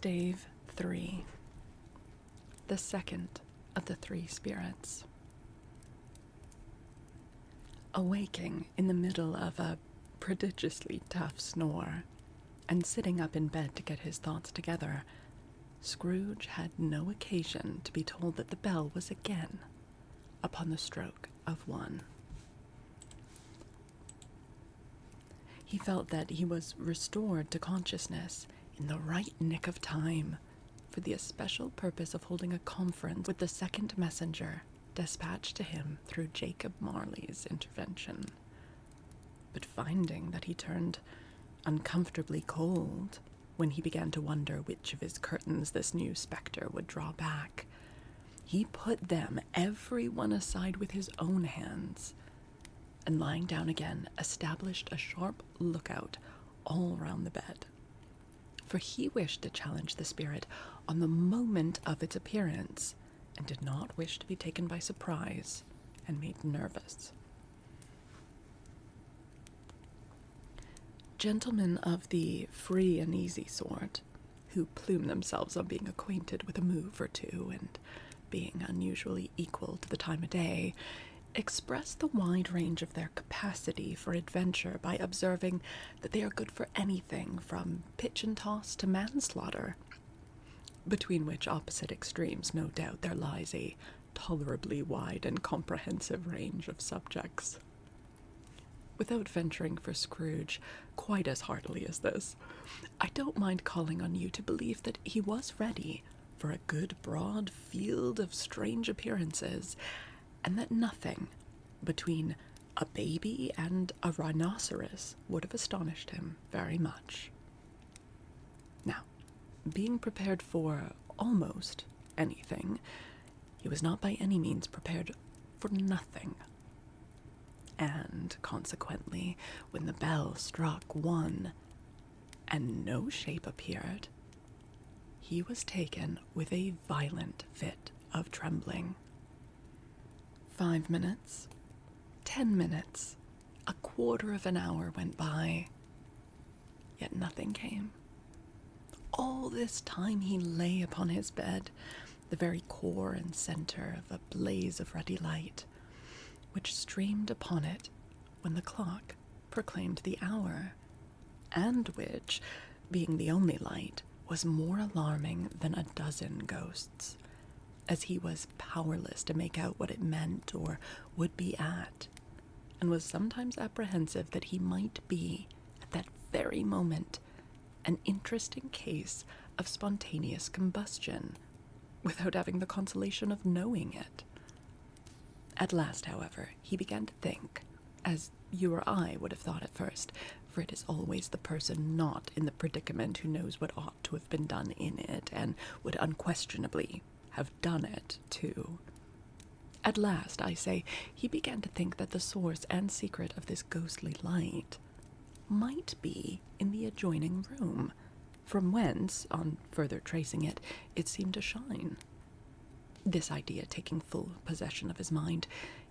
Stave 3. The second of the three spirits. Awaking in the middle of a prodigiously tough snore, and sitting up in bed to get his thoughts together, Scrooge had no occasion to be told that the bell was again upon the stroke of 1. He felt that he was restored to consciousness in the right nick of time for the especial purpose of holding a conference with the second messenger dispatched to him through Jacob Marley's intervention. But finding that he turned uncomfortably cold when he began to wonder which of his curtains this new spectre would draw back, he put them every one aside with his own hands, and lying down again, established a sharp lookout all round the bed. For he wished to challenge the spirit on the moment of its appearance, and did not wish to be taken by surprise and made nervous. Gentlemen of the free and easy sort, who plume themselves on being acquainted with a move or two and being unusually equal to the time of day, express the wide range of their capacity for adventure by observing that they are good for anything from pitch and toss to manslaughter, between which opposite extremes no doubt there lies a tolerably wide and comprehensive range of subjects. Without venturing for Scrooge quite as heartily as this, I don't mind calling on you to believe that he was ready for a good broad field of strange appearances, and that nothing between a baby and a rhinoceros would have astonished him very much. Now, being prepared for almost anything, he was not by any means prepared for nothing. And consequently, when the bell struck 1 and no shape appeared, he was taken with a violent fit of trembling. 5 minutes, 10 minutes, a quarter of an hour went by, yet nothing came. All this time he lay upon his bed, the very core and center of a blaze of ruddy light, which streamed upon it when the clock proclaimed the hour, and which, being the only light, was more alarming than a dozen ghosts, as he was powerless to make out what it meant or would be at, and was sometimes apprehensive that he might be, at that very moment, an interesting case of spontaneous combustion, without having the consolation of knowing it. At last, however, he began to think, as you or I would have thought at first, for it is always the person not in the predicament who knows what ought to have been done in it, and would unquestionably have done it, too. At last, I say, he began to think that the source and secret of this ghostly light might be in the adjoining room, from whence, on further tracing it, it seemed to shine. This idea taking full possession of his mind,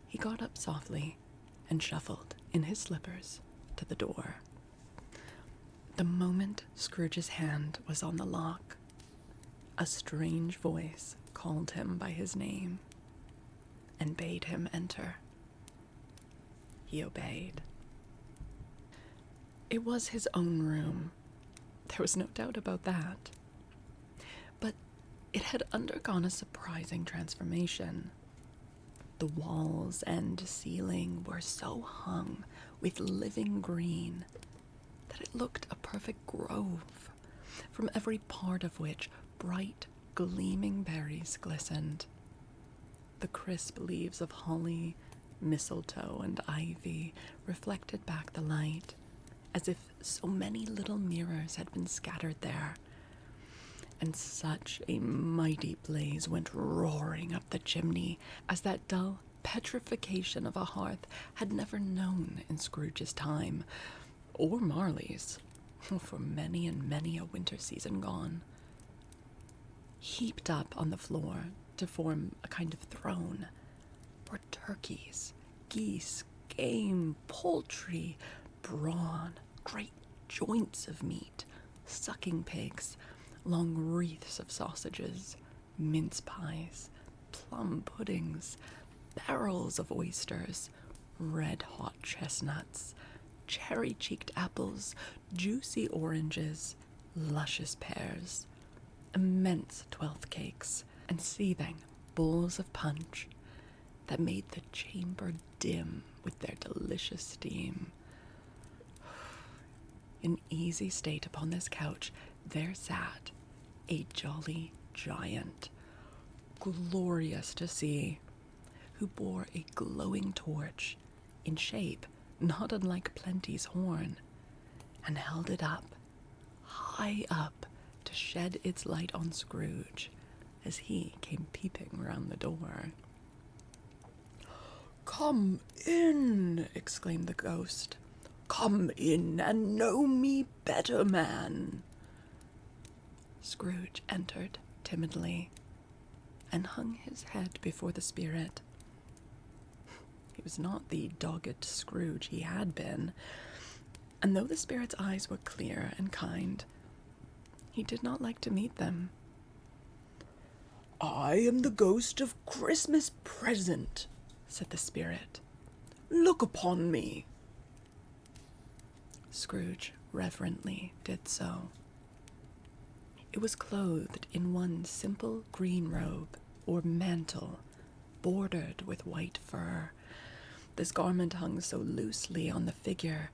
he got up softly and shuffled in his slippers to the door. The moment Scrooge's hand was on the lock, a strange voice called him by his name and bade him enter. He obeyed. It was his own room. There was no doubt about that. But it had undergone a surprising transformation. The walls and ceiling were so hung with living green that it looked a perfect grove, from every part of which bright, gleaming berries glistened. The crisp leaves of holly, mistletoe, and ivy reflected back the light, as if so many little mirrors had been scattered there, and such a mighty blaze went roaring up the chimney as that dull petrification of a hearth had never known in Scrooge's time, or Marley's, for many and many a winter season gone. Heaped up on the floor to form a kind of throne were turkeys, geese, game, poultry, brawn, great joints of meat, sucking pigs, long wreaths of sausages, mince pies, plum puddings, barrels of oysters, red-hot chestnuts, cherry-cheeked apples, juicy oranges, luscious pears, immense 12th cakes, and seething bowls of punch that made the chamber dim with their delicious steam. In easy state upon this couch there sat a jolly giant, glorious to see, who bore a glowing torch, in shape not unlike Plenty's horn, and held it up, high up, to shed its light on Scrooge as he came peeping round the door. "Come in," exclaimed the ghost. "Come in and know me better, man." Scrooge entered timidly and hung his head before the spirit. He was not the dogged Scrooge he had been, and though the spirit's eyes were clear and kind, he did not like to meet them. "I am the ghost of Christmas present," said the spirit. "Look upon me." Scrooge reverently did so. It was clothed in one simple green robe, or mantle, bordered with white fur. This garment hung so loosely on the figure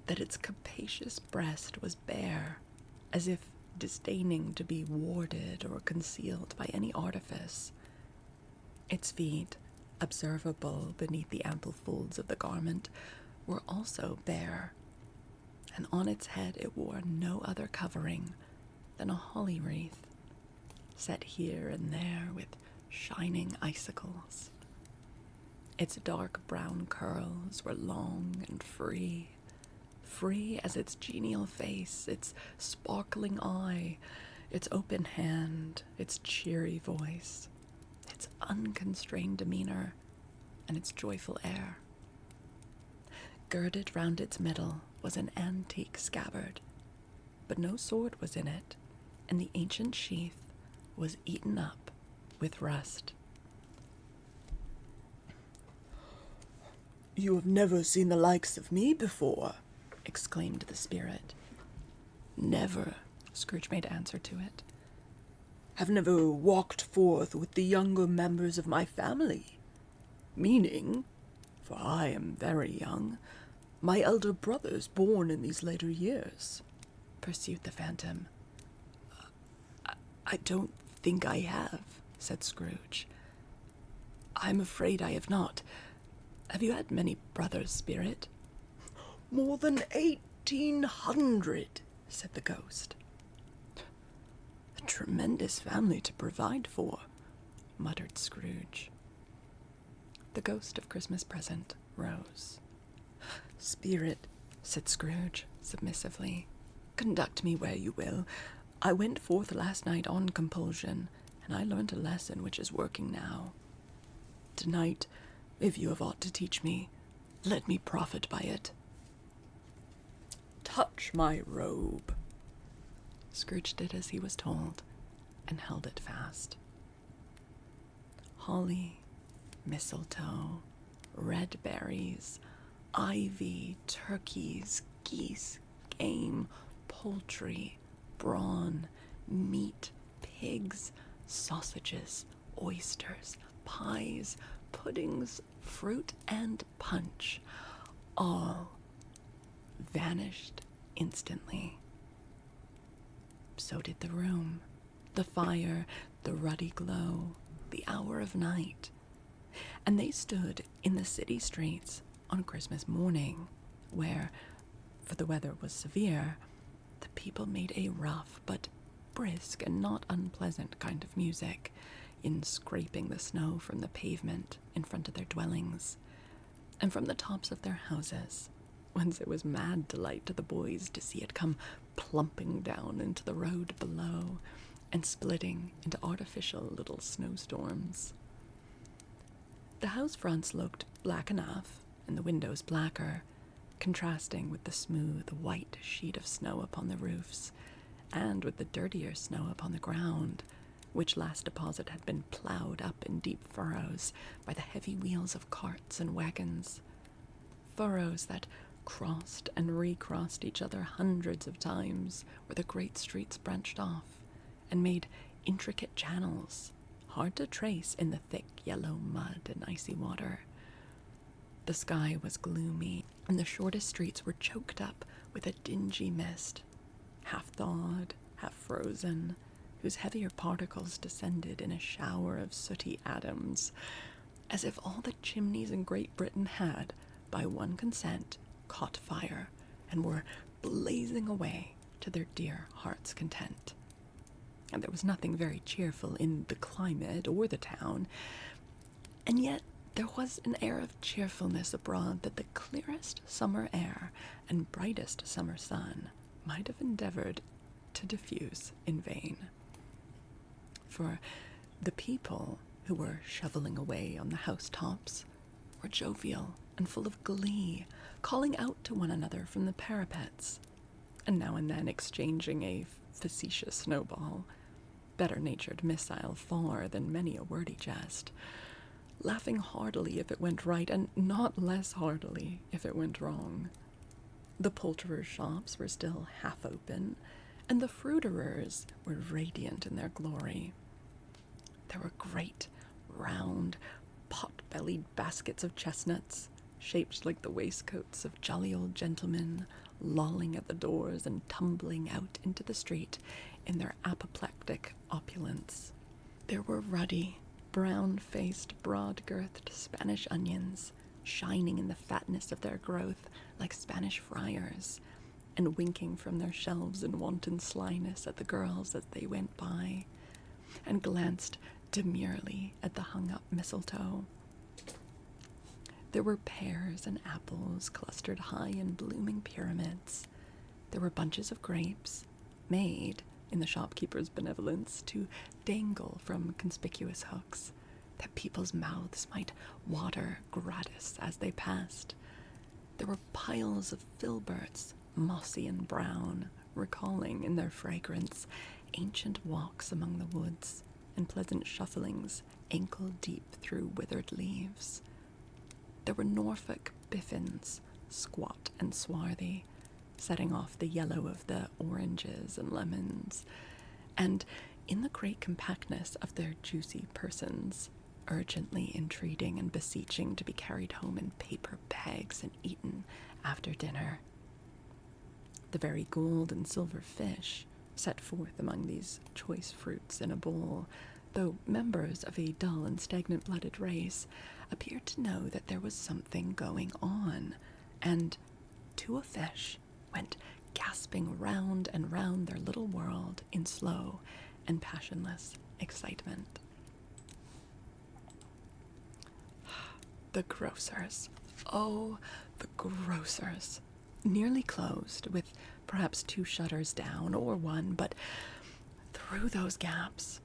that its capacious breast was bare, as if disdaining to be warded or concealed by any artifice. Its feet, observable beneath the ample folds of the garment, were also bare, and on its head it wore no other covering than a holly wreath, set here and there with shining icicles. Its dark brown curls were long and free as its genial face, its sparkling eye, its open hand, its cheery voice, its unconstrained demeanor, and its joyful air. Girded round its middle was an antique scabbard, but no sword was in it, and the ancient sheath was eaten up with rust. "You have never seen the likes of me before," exclaimed the spirit. "Never," Scrooge made answer to it. "Have never walked forth with the younger members of my family, meaning, for I am very young, my elder brothers born in these later years," pursued the phantom. "I don't think I have," said Scrooge. "I'm afraid I have not. Have you had many brothers, spirit?" "More than 1,800, said the ghost. "A tremendous family to provide for," muttered Scrooge. The ghost of Christmas present rose. "Spirit," said Scrooge submissively, "conduct me where you will. I went forth last night on compulsion, and I learnt a lesson which is working now. Tonight, if you have aught to teach me, let me profit by it." "Touch my robe." Scrooge did as he was told, and held it fast. Holly, mistletoe, red berries, ivy, turkeys, geese, game, poultry, brawn, meat, pigs, sausages, oysters, pies, puddings, fruit, and punch, all vanished instantly. So did the room, the fire, the ruddy glow, the hour of night. And they stood in the city streets on Christmas morning, where, for the weather was severe, the people made a rough but brisk and not unpleasant kind of music in scraping the snow from the pavement in front of their dwellings, and from the tops of their houses, whence it was mad delight to the boys to see it come plumping down into the road below, and splitting into artificial little snowstorms. The house fronts looked black enough, and the windows blacker, contrasting with the smooth white sheet of snow upon the roofs, and with the dirtier snow upon the ground, which last deposit had been ploughed up in deep furrows by the heavy wheels of carts and wagons. Furrows that crossed and recrossed each other hundreds of times where the great streets branched off and made intricate channels, hard to trace in the thick yellow mud and icy water. The sky was gloomy, and the shortest streets were choked up with a dingy mist, half thawed, half frozen, whose heavier particles descended in a shower of sooty atoms, as if all the chimneys in Great Britain had, by one consent, caught fire, and were blazing away to their dear heart's content. And there was nothing very cheerful in the climate or the town, and yet there was an air of cheerfulness abroad that the clearest summer air and brightest summer sun might have endeavored to diffuse in vain. For the people who were shoveling away on the housetops were jovial and full of glee, calling out to one another from the parapets, and now and then exchanging a facetious snowball, better-natured missile far than many a wordy jest, laughing heartily if it went right, and not less heartily if it went wrong. The poulterers' shops were still half open, and the fruiterers were radiant in their glory. There were great, round, pot-bellied baskets of chestnuts, shaped like the waistcoats of jolly old gentlemen, lolling at the doors and tumbling out into the street in their apoplectic opulence. There were ruddy, brown-faced, broad-girthed Spanish onions, shining in the fatness of their growth like Spanish friars, and winking from their shelves in wanton slyness at the girls as they went by, and glanced demurely at the hung-up mistletoe. There were pears and apples clustered high in blooming pyramids. There were bunches of grapes, made, in the shopkeeper's benevolence, to dangle from conspicuous hooks, that people's mouths might water gratis as they passed. There were piles of filberts, mossy and brown, recalling in their fragrance ancient walks among the woods and pleasant shufflings ankle-deep through withered leaves. There were Norfolk biffins, squat and swarthy, setting off the yellow of the oranges and lemons, and in the great compactness of their juicy persons, urgently entreating and beseeching to be carried home in paper bags and eaten after dinner. The very gold and silver fish, set forth among these choice fruits in a bowl, though members of a dull and stagnant-blooded race, appeared to know that there was something going on, and, to a fish, went gasping round and round their little world in slow and passionless excitement. The grocers. Oh, the grocers. Nearly closed, with perhaps 2 shutters down, or 1, but through those gaps,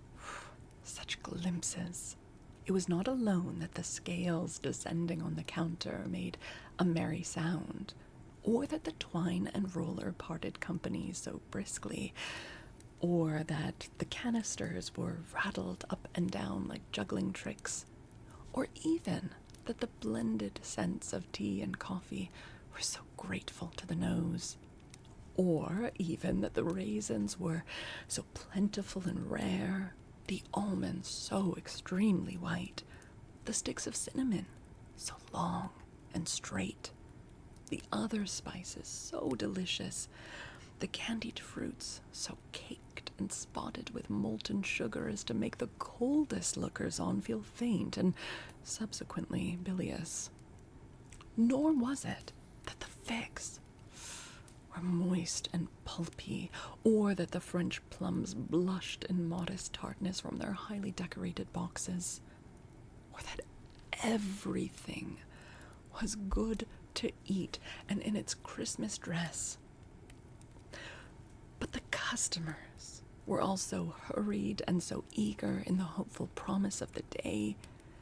such glimpses. It was not alone that the scales descending on the counter made a merry sound, or that the twine and roller parted company so briskly, or that the canisters were rattled up and down like juggling tricks, or even that the blended scents of tea and coffee were so grateful to the nose, or even that the raisins were so plentiful and rare, the almonds so extremely white, the sticks of cinnamon so long and straight, the other spices so delicious, the candied fruits so caked and spotted with molten sugar as to make the coldest lookers-on feel faint and subsequently bilious. Nor was it that the figs were moist and pulpy, or that the French plums blushed in modest tartness from their highly decorated boxes, or that everything was good to eat and in its Christmas dress. But the customers were all so hurried and so eager in the hopeful promise of the day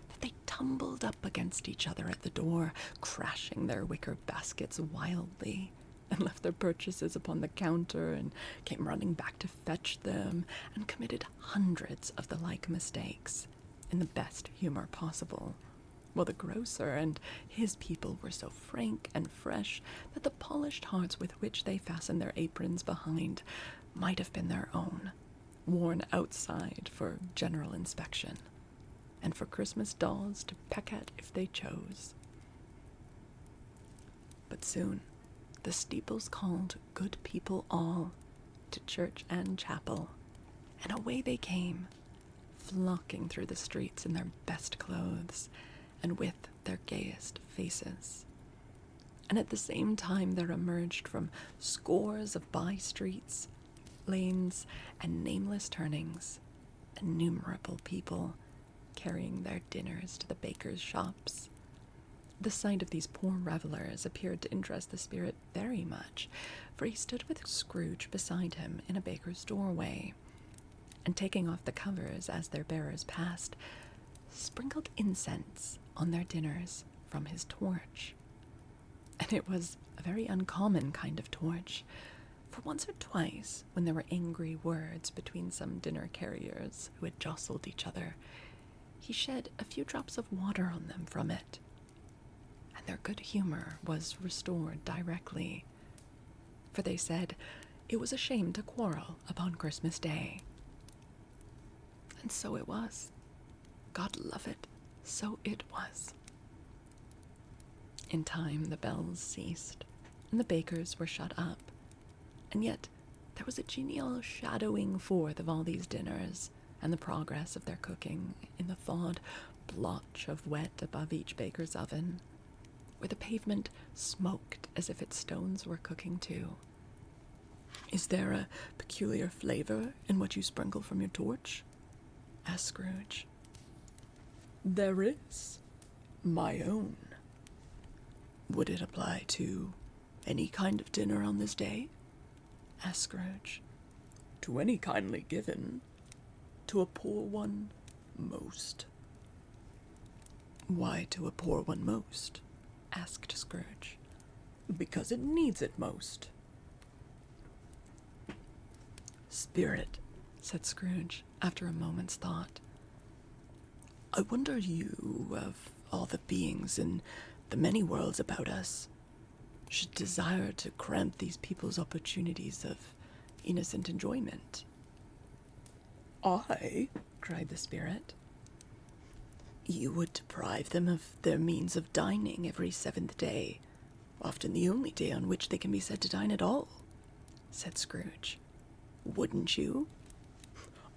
that they tumbled up against each other at the door, crashing their wicker baskets wildly, and left their purchases upon the counter and came running back to fetch them, and committed hundreds of the like mistakes in the best humor possible, while the grocer and his people were so frank and fresh that the polished hearts with which they fastened their aprons behind might have been their own, worn outside for general inspection, and for Christmas dolls to peck at if they chose. But soon the steeples called good people all to church and chapel, and away they came, flocking through the streets in their best clothes and with their gayest faces. And at the same time there emerged from scores of by-streets, lanes, and nameless turnings innumerable people carrying their dinners to the bakers' shops. The sight of these poor revelers appeared to interest the spirit very much, for he stood with Scrooge beside him in a baker's doorway, and taking off the covers as their bearers passed, sprinkled incense on their dinners from his torch. And it was a very uncommon kind of torch, for once or twice, when there were angry words between some dinner carriers who had jostled each other, he shed a few drops of water on them from it, and their good humor was restored directly, for they said it was a shame to quarrel upon Christmas Day. And so it was. God love it, so it was. In time the bells ceased, and the bakers were shut up, and yet there was a genial shadowing forth of all these dinners, and the progress of their cooking in the thawed blotch of wet above each baker's oven, where the pavement smoked as if its stones were cooking too. "Is there a peculiar flavor in what you sprinkle from your torch?" asked Scrooge. "There is. My own." "Would it apply to any kind of dinner on this day?" asked Scrooge. "To any kindly given. To a poor one, most." "Why to a poor one most?" asked Scrooge. "Because it needs it most." "Spirit," said Scrooge, after a moment's thought, "I wonder you, of all the beings in the many worlds about us, should desire to cramp these people's opportunities of innocent enjoyment." "I?" cried the spirit. "You would deprive them of their means of dining every seventh day, often the only day on which they can be said to dine at all," said Scrooge. "Wouldn't you?"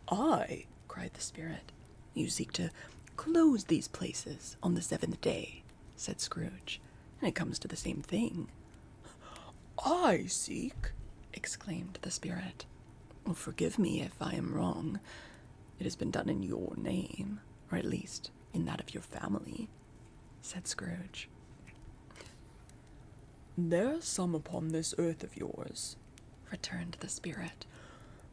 "I?" cried the spirit. "You seek to close these places on the seventh day," said Scrooge, "and it comes to the same thing." "I seek!" exclaimed the spirit. "Well, forgive me if I am wrong. It has been done in your name, or at least in that of your family," said Scrooge. "There are some upon this earth of yours," returned the spirit,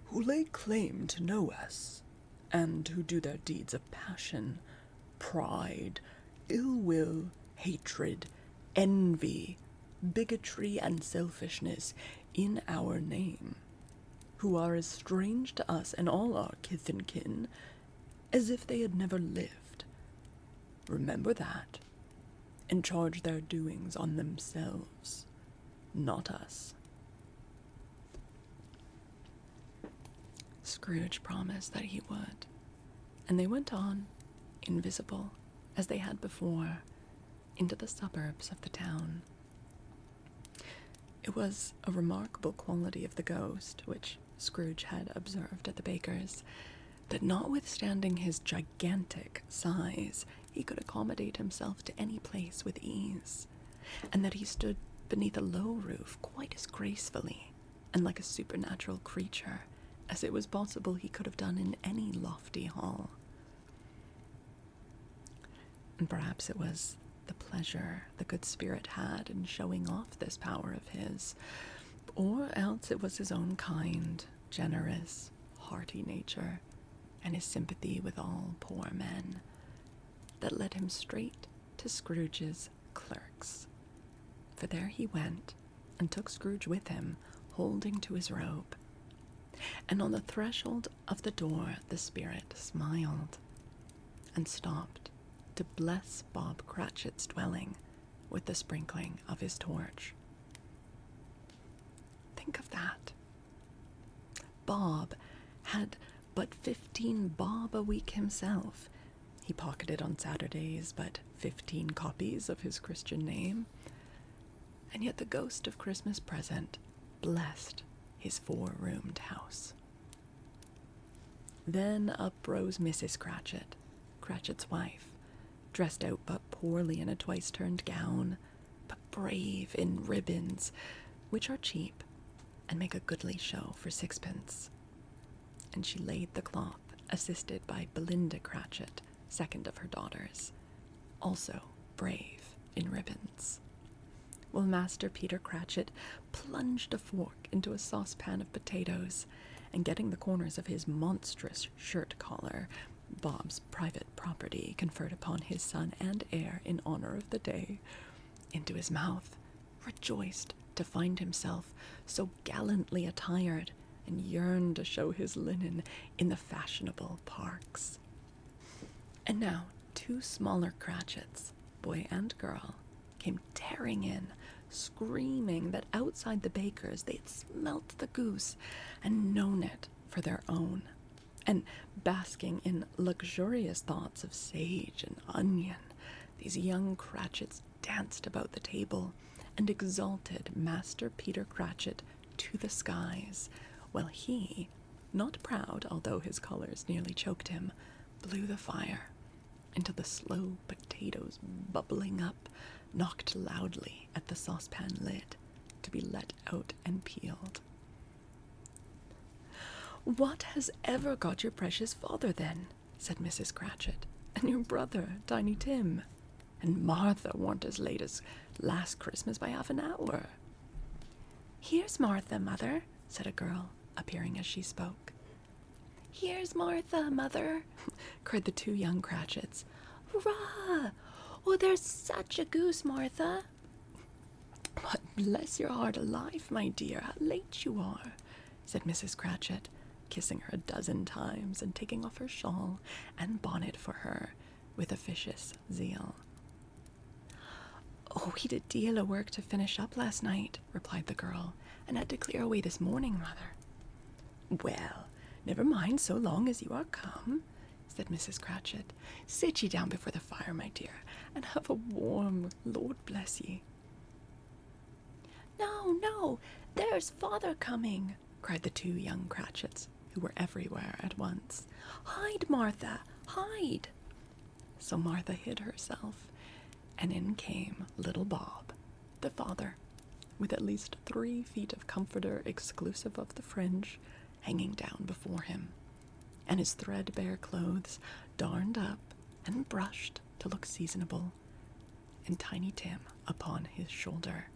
"who lay claim to know us, and who do their deeds of passion, pride, ill will, hatred, envy, bigotry, and selfishness in our name, who are as strange to us and all our kith and kin as if they had never lived. Remember that, and charge their doings on themselves, not us." Scrooge promised that he would, and they went on, invisible, as they had before, into the suburbs of the town. It was a remarkable quality of the ghost, which Scrooge had observed at the baker's, that notwithstanding his gigantic size, he could accommodate himself to any place with ease, and that he stood beneath a low roof quite as gracefully and like a supernatural creature as it was possible he could have done in any lofty hall. And perhaps it was the pleasure the good spirit had in showing off this power of his, or else it was his own kind, generous, hearty nature, and his sympathy with all poor men, that led him straight to Scrooge's clerks. For there he went, and took Scrooge with him, holding to his robe. And on the threshold of the door the spirit smiled and stopped to bless Bob Cratchit's dwelling with the sprinkling of his torch. Think of that. Bob had but 15 bob a week himself. He pocketed on Saturdays but 15 copies of his Christian name. And yet the ghost of Christmas present blessed his 4-roomed house. Then up rose Mrs. Cratchit, Cratchit's wife, dressed out but poorly in a twice-turned gown, but brave in ribbons, which are cheap and make a goodly show for 6pence. And she laid the cloth, assisted by Belinda Cratchit, second of her daughters, also brave in ribbons, while Master Peter Cratchit plunged a fork into a saucepan of potatoes, and getting the corners of his monstrous shirt collar, Bob's private property conferred upon his son and heir in honor of the day, into his mouth, rejoiced to find himself so gallantly attired, and yearned to show his linen in the fashionable parks. And now 2 smaller Cratchits, boy and girl, came tearing in, screaming that outside the baker's they had smelt the goose and known it for their own, and basking in luxurious thoughts of sage and onion, these young Cratchits danced about the table and exalted Master Peter Cratchit to the skies, while he, not proud although his colours nearly choked him, blew the fire until the slow potatoes bubbling up knocked loudly at the saucepan lid to be let out and peeled. "What has ever got your precious father, then?" said Mrs. Cratchit, "and your brother, Tiny Tim? And Martha warn't as late as last Christmas by half an hour." "Here's Martha, mother," said a girl, appearing as she spoke. "Here's Martha, mother," cried the 2 young Cratchits. "Hurrah! Oh, there's such a goose, Martha." "But bless your heart alive, my dear, how late you are," said Mrs. Cratchit, kissing her a dozen times and taking off her shawl and bonnet for her with officious zeal. "Oh, we did a deal of work to finish up last night," replied the girl, "and had to clear away this morning, mother." "Well, never mind so long as you are come," said Mrs. Cratchit. "Sit ye down before the fire, my dear, and have a warm, Lord bless ye." "No, no, there's father coming," cried the 2 young Cratchits, who were everywhere at once. "Hide, Martha, hide." So Martha hid herself, and in came little Bob, the father, with at least 3 feet of comforter exclusive of the fringe hanging down before him, and his threadbare clothes darned up and brushed to look seasonable, and Tiny Tim upon his shoulder.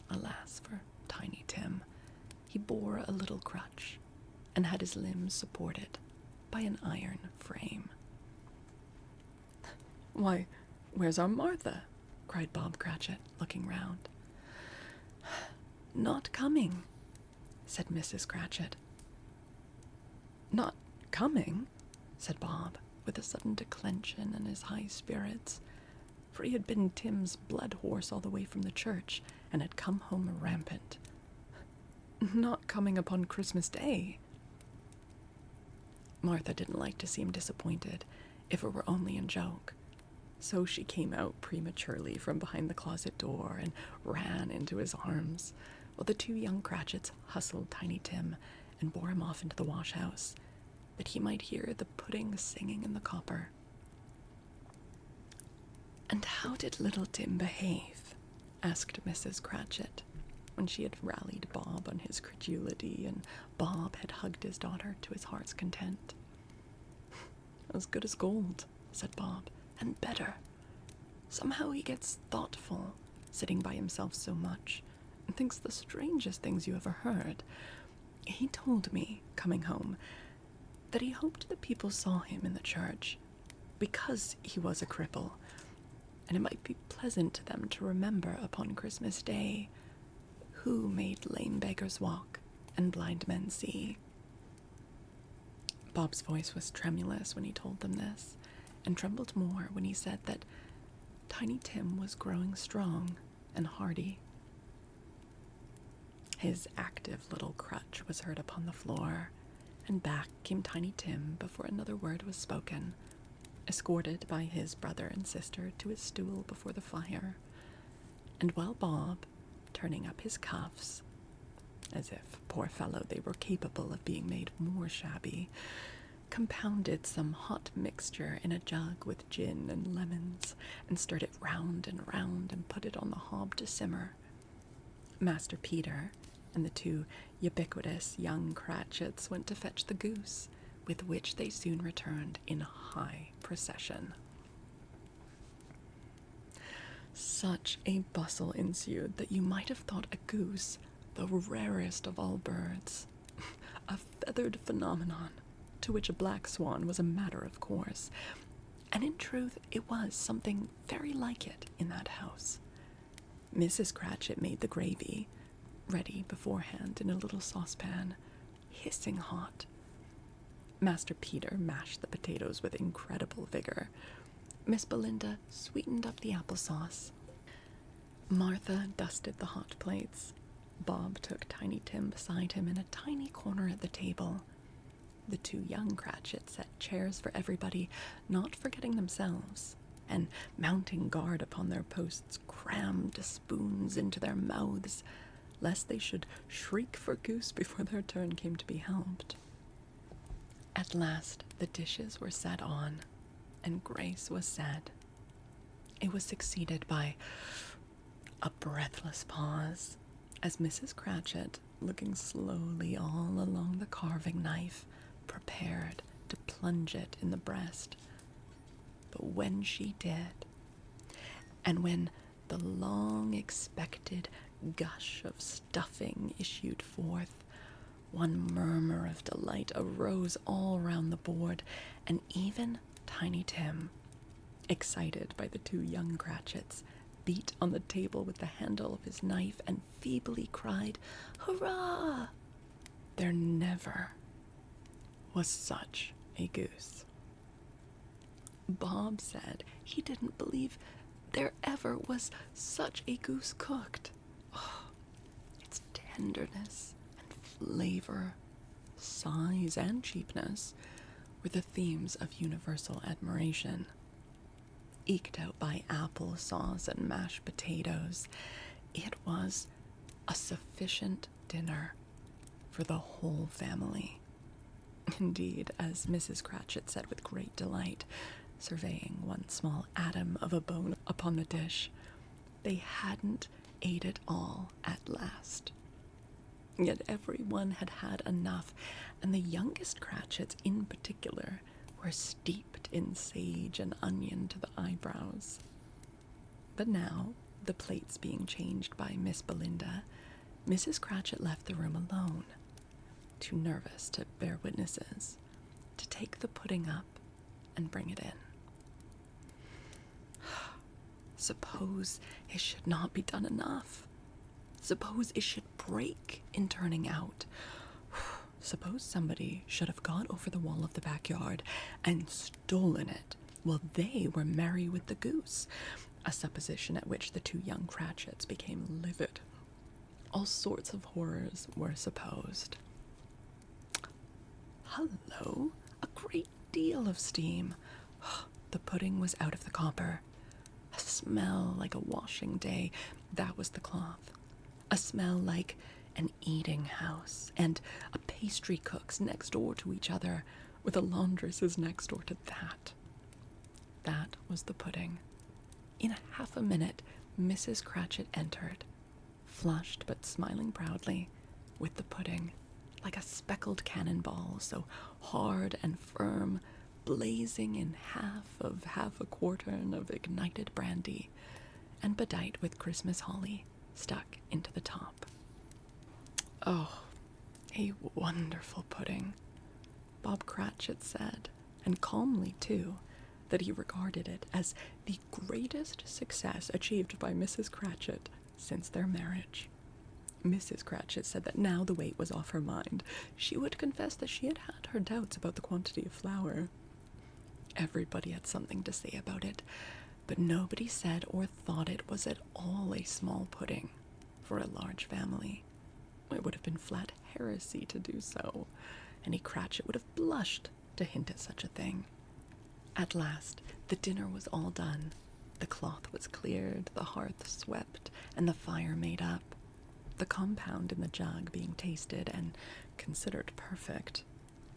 Alas for Tiny Tim, he bore a little crutch, and had his limbs supported by an iron frame. "Why, where's our Martha?" cried Bob Cratchit, looking round. "Not coming," said Mrs. Cratchit. "Not coming?" said Bob, with a sudden declension in his high spirits, for he had been Tim's blood horse all the way from the church, and had come home rampant. "Not coming upon Christmas Day?" Martha didn't like to see him disappointed, if it were only in joke, so she came out prematurely from behind the closet door and ran into his arms, while the 2 young Cratchits hustled Tiny Tim and bore him off into the wash-house, that he might hear the pudding singing in the copper. "And how did little Tim behave?" asked Mrs. Cratchit, when she had rallied Bob on his credulity, and Bob had hugged his daughter to his heart's content. "As good as gold," said Bob, "and better. Somehow he gets thoughtful, sitting by himself so much, and thinks the strangest things you ever heard. He told me, coming home, that he hoped that people saw him in the church, because he was a cripple, and it might be pleasant to them to remember upon Christmas Day who made lame beggars walk and blind men see. Bob's voice was tremulous when he told them this, and trembled more when he said that Tiny Tim was growing strong and hardy. His active little crutch was heard upon the floor, and back came Tiny Tim before another word was spoken, escorted by his brother and sister to his stool before the fire, and while Bob, turning up his cuffs, as if, poor fellow, they were capable of being made more shabby, compounded some hot mixture in a jug with gin and lemons, and stirred it round and put it on the hob to simmer, Master Peter and the two ubiquitous young Cratchits went to fetch the goose, with which they soon returned in high procession. Such a bustle ensued that you might have thought a goose the rarest of all birds, a feathered phenomenon, to which a black swan was a matter of course, and in truth it was something very like it in that house. Mrs. Cratchit made the gravy, ready beforehand in a little saucepan, hissing hot. Master Peter mashed the potatoes with incredible vigor. Miss Belinda sweetened up the applesauce. Martha dusted the hot plates. Bob took Tiny Tim beside him in a tiny corner at the table. The two young Cratchits set chairs for everybody, not forgetting themselves, and mounting guard upon their posts, crammed spoons into their mouths, lest they should shriek for goose before their turn came to be helped. At last the dishes were set on, and grace was said. It was succeeded by a breathless pause, as Mrs. Cratchit, looking slowly all along the carving knife, prepared to plunge it in the breast. But when she did, and when the long-expected gush of stuffing issued forth, one murmur of delight arose all round the board, and even Tiny Tim, excited by the two young Cratchits, beat on the table with the handle of his knife and feebly cried, "Hurrah!" There never was such a goose. Bob said he didn't believe there ever was such a goose cooked. Oh, its tenderness and flavor, size and cheapness were the themes of universal admiration. Eked out by apple sauce and mashed potatoes, it was a sufficient dinner for the whole family. Indeed, as Mrs. Cratchit said with great delight, surveying one small atom of a bone upon the dish, they hadn't ate it all at last. Yet everyone had had enough, and the youngest Cratchits in particular were steeped in sage and onion to the eyebrows. But now, the plates being changed by Miss Belinda, Mrs. Cratchit left the room alone, too nervous to bear witnesses, to take the pudding up and bring it in. Suppose it should not be done enough. Suppose it should break in turning out. Suppose somebody should have gone over the wall of the backyard and stolen it while they were merry with the goose, a supposition at which the two young Cratchits became livid. All sorts of horrors were supposed. Hullo! A great deal of steam. The pudding was out of the copper. A smell like a washing day, that was the cloth. A smell like an eating house, and a pastry cook's next door to each other, with a laundress's next door to that. That was the pudding. In half a minute, Mrs. Cratchit entered, flushed but smiling proudly, with the pudding, like a speckled cannonball, so hard and firm, blazing in half a quartern of ignited brandy, and bedight with Christmas holly stuck into the top. Oh, a wonderful pudding, Bob Cratchit said, and calmly, too, that he regarded it as the greatest success achieved by Mrs. Cratchit since their marriage. Mrs. Cratchit said that now the weight was off her mind, she would confess that she had had her doubts about the quantity of flour. Everybody had something to say about it, but nobody said or thought it was at all a small pudding for a large family. It would have been flat heresy to do so. Any Cratchit would have blushed to hint at such a thing. At last, the dinner was all done. The cloth was cleared, the hearth swept, and the fire made up. The compound in the jug being tasted and considered perfect.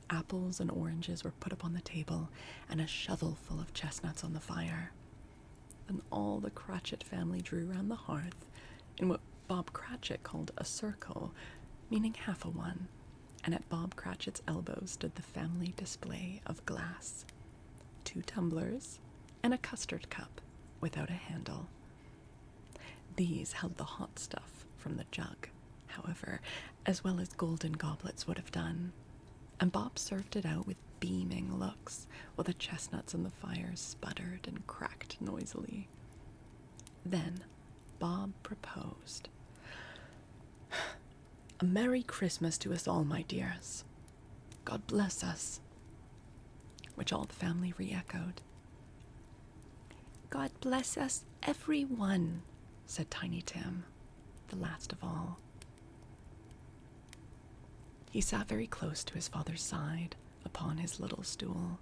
Apples and oranges were put upon the table, and a shovel full of chestnuts on the fire. Then all the Cratchit family drew round the hearth in what Bob Cratchit called a circle, meaning half a one, and at Bob Cratchit's elbow stood the family display of glass, 2 tumblers, and a custard cup without a handle. These held the hot stuff from the jug, however, as well as golden goblets would have done, and Bob served it out with beaming looks, while the chestnuts on the fire sputtered and cracked noisily. Then Bob proposed. "A Merry Christmas to us all, my dears. God bless us," which all the family re-echoed. "God bless us, every one," said Tiny Tim, the last of all. He sat very close to his father's side upon his little stool.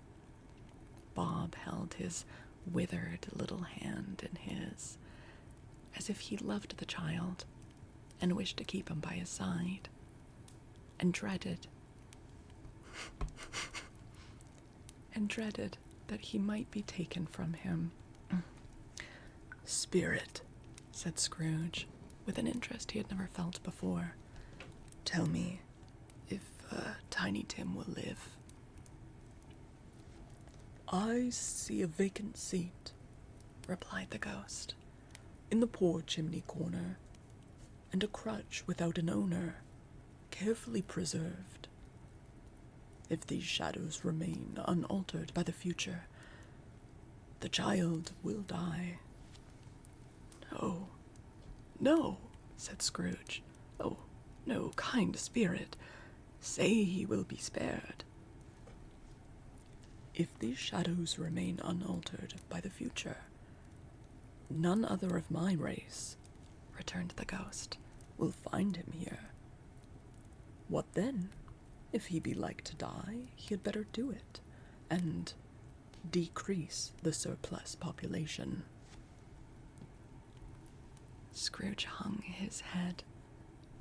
Bob held his withered little hand in his, as if he loved the child and wished to keep him by his side, and dreaded that he might be taken from him. "Spirit," said Scrooge, with an interest he had never felt before, "tell me if Tiny Tim will live." "I see a vacant seat," replied the ghost, "in the poor chimney corner, and a crutch without an owner, carefully preserved. If these shadows remain unaltered by the future, the child will die." "No, no," said Scrooge. "Oh, no, kind spirit, say he will be spared." "If these shadows remain unaltered by the future, none other of my race," returned the ghost, "will find him here. What then? If he be like to die, he had better do it, and decrease the surplus population." Scrooge hung his head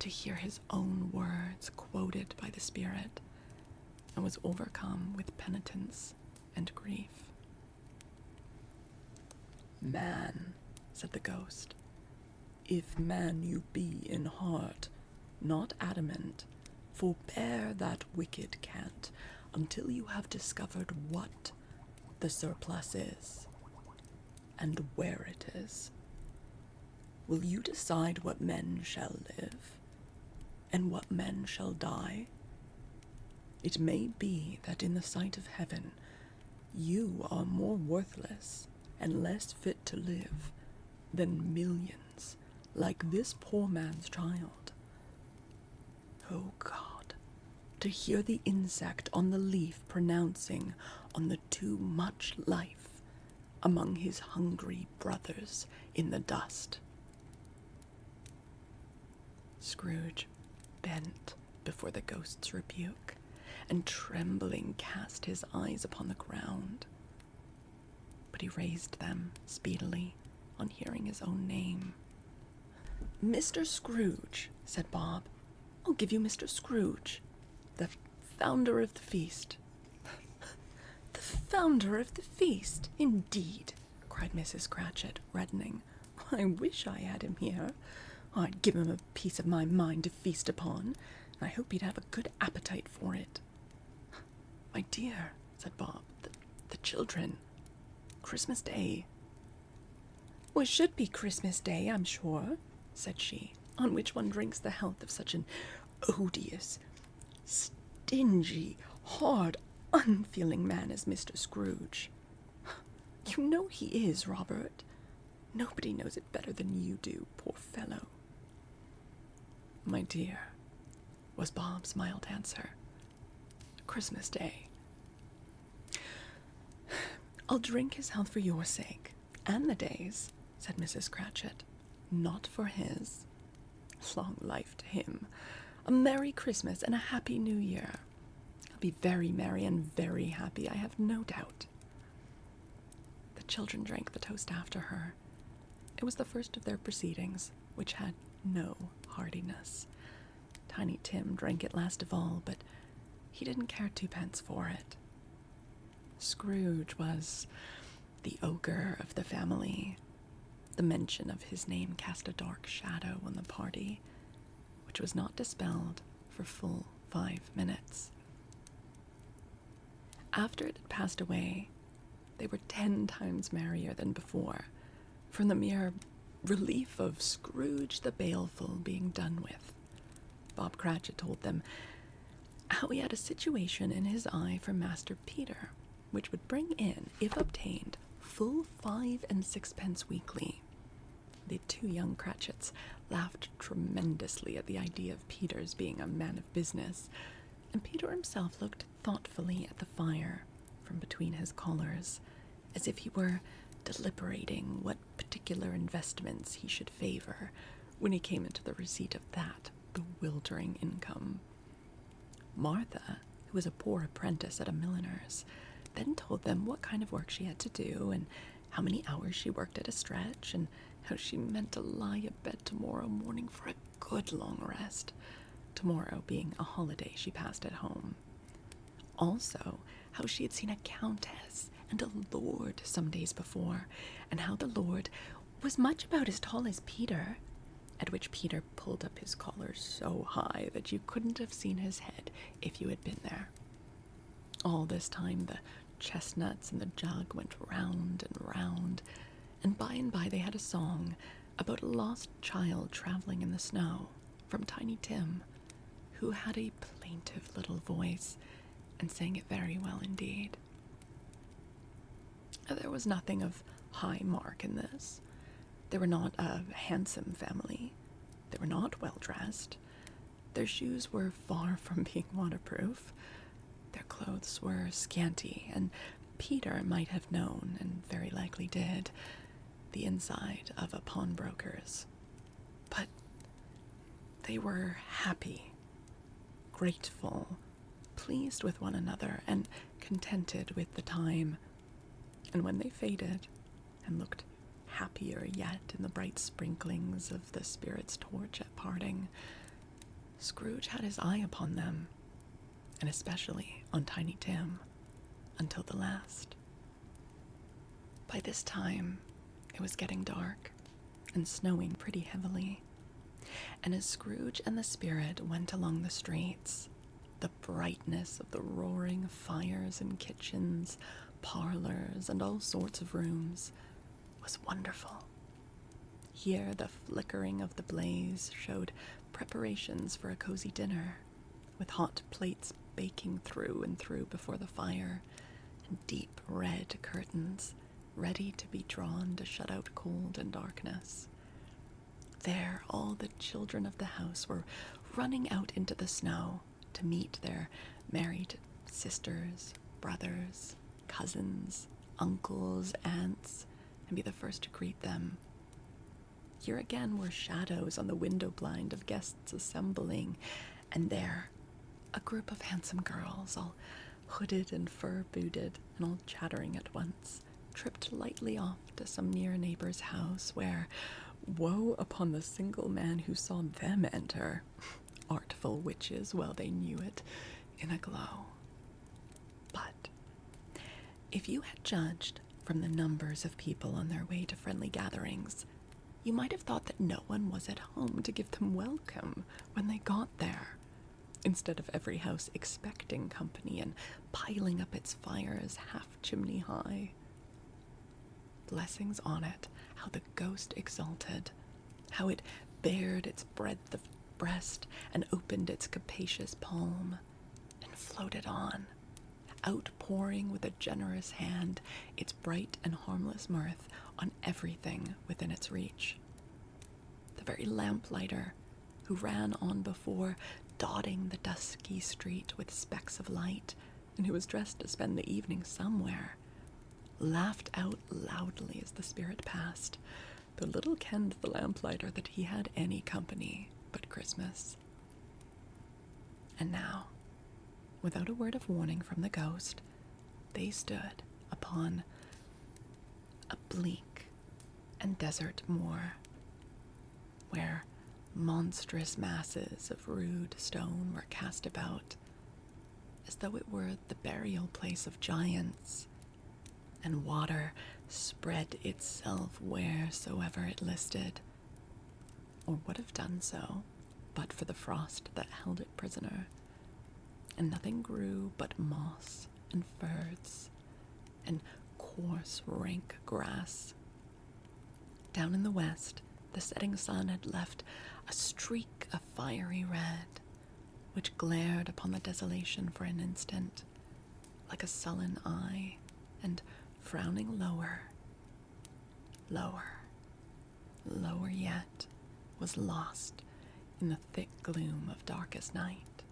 to hear his own words quoted by the spirit, and was overcome with penitence and grief. "Man," said the ghost, "if man you be in heart, not adamant, forbear that wicked cant until you have discovered what the surplus is, and where it is. Will you decide what men shall live, and what men shall die? It may be that in the sight of heaven you are more worthless and less fit to live than millions like this poor man's child. Oh God, to hear the insect on the leaf pronouncing on the too much life among his hungry brothers in the dust." Scrooge bent before the ghost's rebuke, and trembling cast his eyes upon the ground. But he raised them speedily on hearing his own name. "Mr. Scrooge," said Bob. "I'll give you Mr. Scrooge, the founder of the feast." "The founder of the feast, indeed," cried Mrs. Cratchit, reddening. "I wish I had him here. I'd give him a piece of my mind to feast upon, and I hope he'd have a good appetite for it." "My dear," said Bob, the children. Christmas Day." "Well, it should be Christmas Day, I'm sure," said she, "on which one drinks the health of such an odious, stingy, hard, unfeeling man as Mr. Scrooge. You know he is, Robert. Nobody knows it better than you do, poor fellow." my dear," was Bob's mild answer. "Christmas Day." "I'll drink his health for your sake, and the day's," said Mrs. Cratchit. "Not for his. Long life to him. A Merry Christmas and a Happy New Year. He'll be very merry and very happy, I have no doubt." The children drank the toast after her. It was the first of their proceedings, which had no heartiness. Tiny Tim drank it last of all, but he didn't care twopence for it. Scrooge was the ogre of the family. The mention of his name cast a dark shadow on the party, which was not dispelled for full 5 minutes. After it had passed away, they were 10 times merrier than before, from the mere relief of Scrooge the Baleful being done with. Bob Cratchit told them how he had a situation in his eye for Master Peter, which would bring in, if obtained, full 5 and 6 weekly. The 2 young Cratchits laughed tremendously at the idea of Peter's being a man of business, and Peter himself looked thoughtfully at the fire from between his collars, as if he were deliberating what particular investments he should favor when he came into the receipt of that bewildering income. Martha, who was a poor apprentice at a milliner's, then told them what kind of work she had to do, and how many hours she worked at a stretch, and how she meant to lie abed tomorrow morning for a good long rest, tomorrow being a holiday she passed at home. Also, how she had seen a countess and a lord some days before, and how the lord was much about as tall as Peter, at which Peter pulled up his collar so high that you couldn't have seen his head if you had been there. All this time the chestnuts in the jug went round and round, and by they had a song about a lost child traveling in the snow, from Tiny Tim, who had a plaintive little voice and sang it very well indeed. There was nothing of high mark in this. They were not a handsome family. They were not well dressed. Their shoes were far from being waterproof. Their clothes were scanty, and Peter might have known, and very likely did, the inside of a pawnbroker's. But they were happy, grateful, pleased with one another, and contented with the time. And when they faded, and looked happier yet in the bright sprinklings of the spirit's torch at parting, Scrooge had his eye upon them, and especially on Tiny Tim, until the last. By this time, it was getting dark, and snowing pretty heavily, and as Scrooge and the spirit went along the streets, the brightness of the roaring fires in kitchens, parlors, and all sorts of rooms was wonderful. Here the flickering of the blaze showed preparations for a cozy dinner, with hot plates baking through and through before the fire, and deep red curtains ready to be drawn to shut out cold and darkness. There all the children of the house were running out into the snow to meet their married sisters, brothers, cousins, uncles, aunts, and be the first to greet them. Here again were shadows on the window blind of guests assembling, and there a group of handsome girls, all hooded and fur-booted, and all chattering at once, tripped lightly off to some near neighbor's house, where, woe upon the single man who saw them enter, artful witches, well they knew it, in a glow. But if you had judged from the numbers of people on their way to friendly gatherings, you might have thought that no one was at home to give them welcome when they got there, instead of every house expecting company and piling up its fires half chimney high. Blessings on it, how the ghost exulted, how it bared its breadth of breast and opened its capacious palm, and floated on, outpouring with a generous hand its bright and harmless mirth on everything within its reach. The very lamplighter, who ran on before, dotting the dusky street with specks of light, and who was dressed to spend the evening somewhere, laughed out loudly as the spirit passed, though little kenned the lamplighter that he had any company but Christmas. And now, without a word of warning from the ghost, they stood upon a bleak and desert moor, where monstrous masses of rude stone were cast about, as though it were the burial place of giants, and water spread itself wheresoever it listed, or would have done so but for the frost that held it prisoner, and nothing grew but moss and furze and coarse rank grass. Down in the west, the setting sun had left a streak of fiery red, which glared upon the desolation for an instant, like a sullen eye, and frowning lower, lower yet, was lost in the thick gloom of darkest night.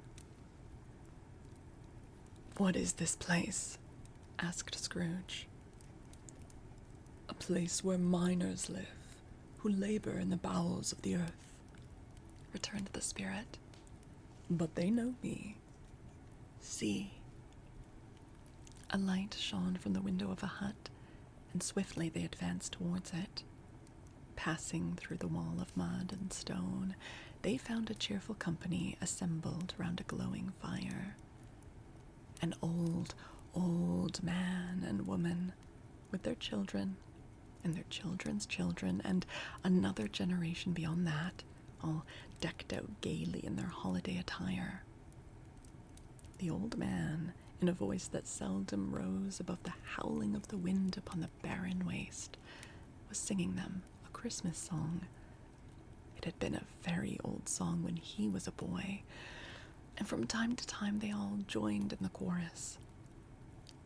"What is this place?" asked Scrooge. "A place where miners live, who labor in the bowels of the earth," returned the spirit. "But they know me. See." A light shone from the window of a hut, and swiftly they advanced towards it. Passing through the wall of mud and stone, they found a cheerful company assembled round a glowing fire. An old man and woman, with their children, and their children's children, and another generation beyond that, all decked out gaily in their holiday attire. The old man, in a voice that seldom rose above the howling of the wind upon the barren waste, was singing them a Christmas song. It had been a very old song when he was a boy, and from time to time they all joined in the chorus.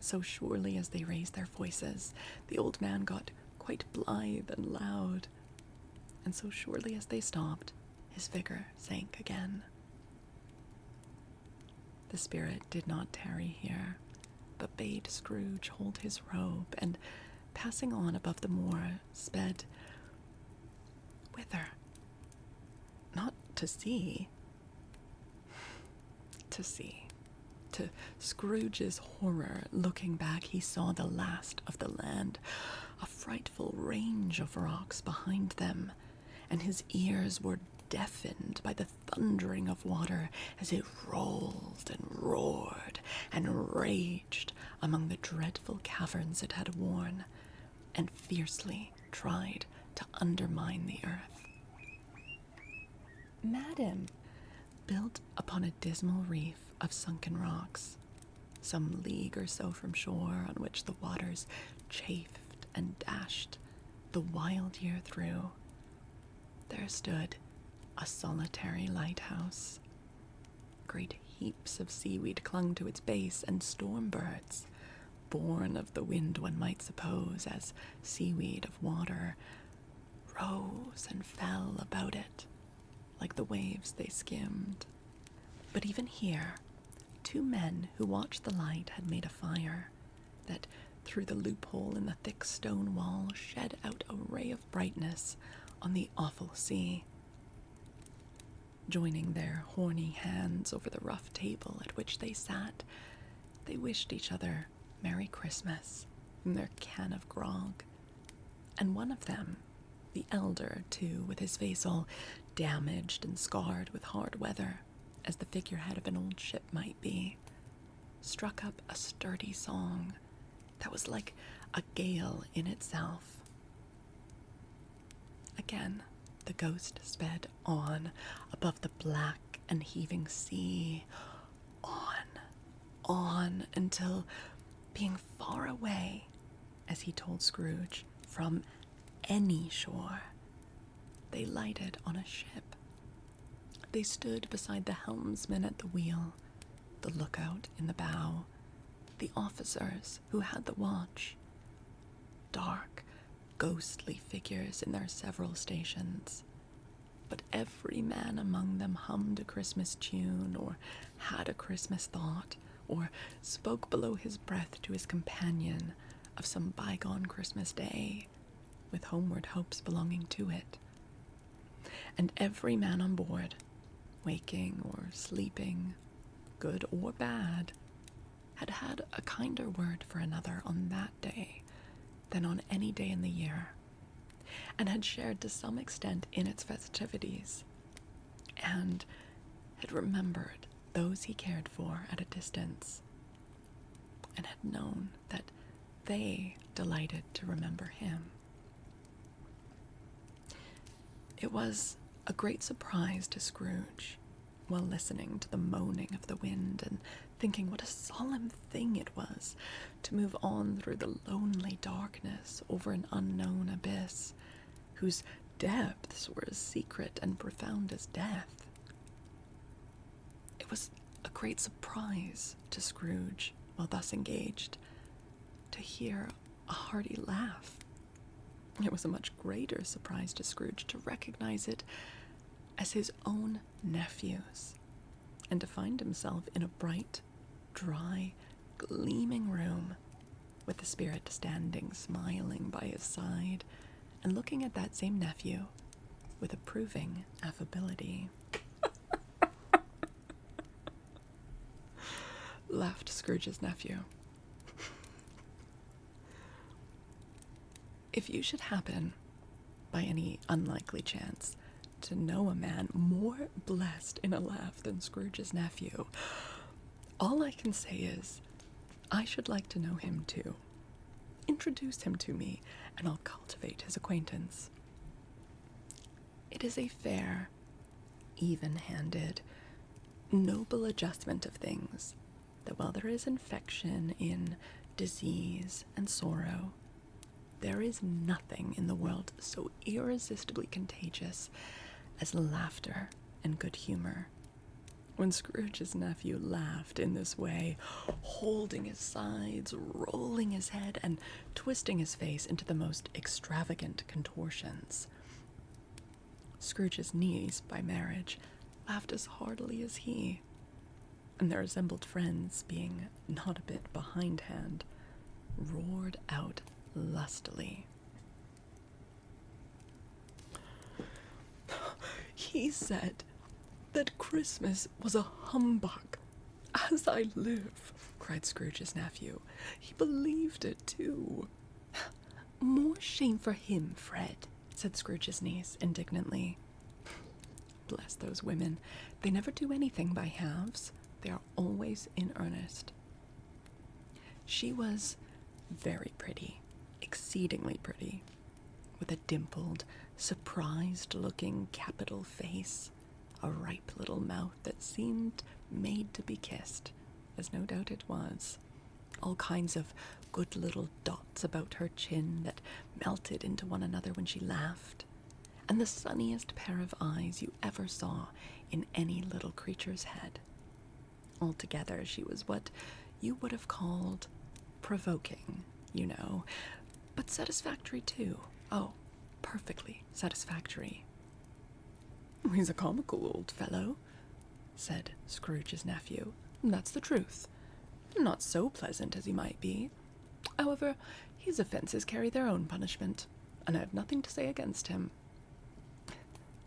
So surely as they raised their voices, the old man got quite blithe and loud, and so surely as they stopped, his vigor sank again. The spirit did not tarry here, but bade Scrooge hold his robe, and, passing on above the moor, sped whither? Not to sea. To sea. To Scrooge's horror, looking back, he saw the last of the land, a frightful range of rocks behind them, and his ears were deafened by the thundering of water as it rolled and roared and raged among the dreadful caverns it had worn, and fiercely tried to undermine the earth. "Madam," built upon a dismal reef of sunken rocks, some league or so from shore, on which the waters chafed and dashed the wild year through, there stood a solitary lighthouse. Great heaps of seaweed clung to its base, and storm birds, born of the wind one might suppose, as seaweed of water, rose and fell about it, like the waves they skimmed. But even here, two men who watched the light had made a fire that, through the loophole in the thick stone wall, shed out a ray of brightness on the awful sea. Joining their horny hands over the rough table at which they sat, they wished each other Merry Christmas from their can of grog, and one of them, the elder, too, with his face all damaged and scarred with hard weather, as the figurehead of an old ship might be, struck up a sturdy song that was like a gale in itself. Again, the ghost sped on above the black and heaving sea, on, until, being far away, as he told Scrooge, from any shore, they lighted on a ship. They stood beside the helmsman at the wheel, the lookout in the bow, the officers who had the watch, dark, ghostly figures in their several stations, but every man among them hummed a Christmas tune, or had a Christmas thought, or spoke below his breath to his companion of some bygone Christmas day, with homeward hopes belonging to it. And every man on board, waking or sleeping, good or bad, had had a kinder word for another on that day than on any day in the year, and had shared to some extent in its festivities, and had remembered those he cared for at a distance, and had known that they delighted to remember him. It was a great surprise to Scrooge, while listening to the moaning of the wind and thinking what a solemn thing it was to move on through the lonely darkness over an unknown abyss, whose depths were as secret and profound as death. It was a great surprise to Scrooge, while thus engaged, to hear a hearty laugh. It was a much greater surprise to Scrooge to recognize it as his own nephew's, and to find himself in a bright, dry, gleaming room, with the spirit standing smiling by his side, and looking at that same nephew with approving affability. Laughed Scrooge's nephew. If you should happen, by any unlikely chance, to know a man more blessed in a laugh than Scrooge's nephew, all I can say is, I should like to know him too. Introduce him to me, and I'll cultivate his acquaintance. It is a fair, even-handed, noble adjustment of things, that while there is infection in disease and sorrow, there is nothing in the world so irresistibly contagious as laughter and good humor. When Scrooge's nephew laughed in this way, holding his sides, rolling his head, and twisting his face into the most extravagant contortions, Scrooge's niece, by marriage, laughed as heartily as he, and their assembled friends, being not a bit behindhand, roared out lustily. He said that Christmas was a humbug. As I live, cried Scrooge's nephew. He believed it too. More shame for him, Fred, said Scrooge's niece indignantly. Bless those women. They never do anything by halves. They are always in earnest. She was very pretty, exceedingly pretty, with a dimpled, surprised-looking capital face, a ripe little mouth that seemed made to be kissed, as no doubt it was, all kinds of good little dots about her chin that melted into one another when she laughed, and the sunniest pair of eyes you ever saw in any little creature's head. Altogether, she was what you would have called provoking, you know, but satisfactory too. Oh, perfectly satisfactory. He's a comical old fellow, said Scrooge's nephew. That's the truth. Not so pleasant as he might be. However, his offences carry their own punishment, and I have nothing to say against him.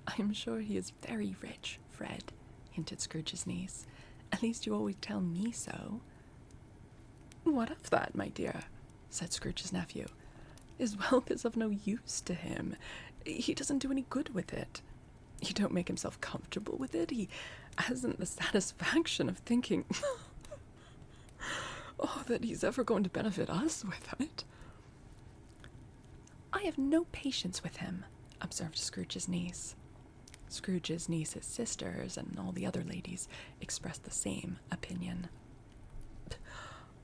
I am sure he is very rich, Fred, hinted Scrooge's niece. At least you always tell me so. What of that, my dear? Said Scrooge's nephew. His wealth is of no use to him. He doesn't do any good with it. He don't make himself comfortable with it. He hasn't the satisfaction of thinking that he's ever going to benefit us with it. I have no patience with him, observed Scrooge's niece. Scrooge's niece's sisters and all the other ladies expressed the same opinion.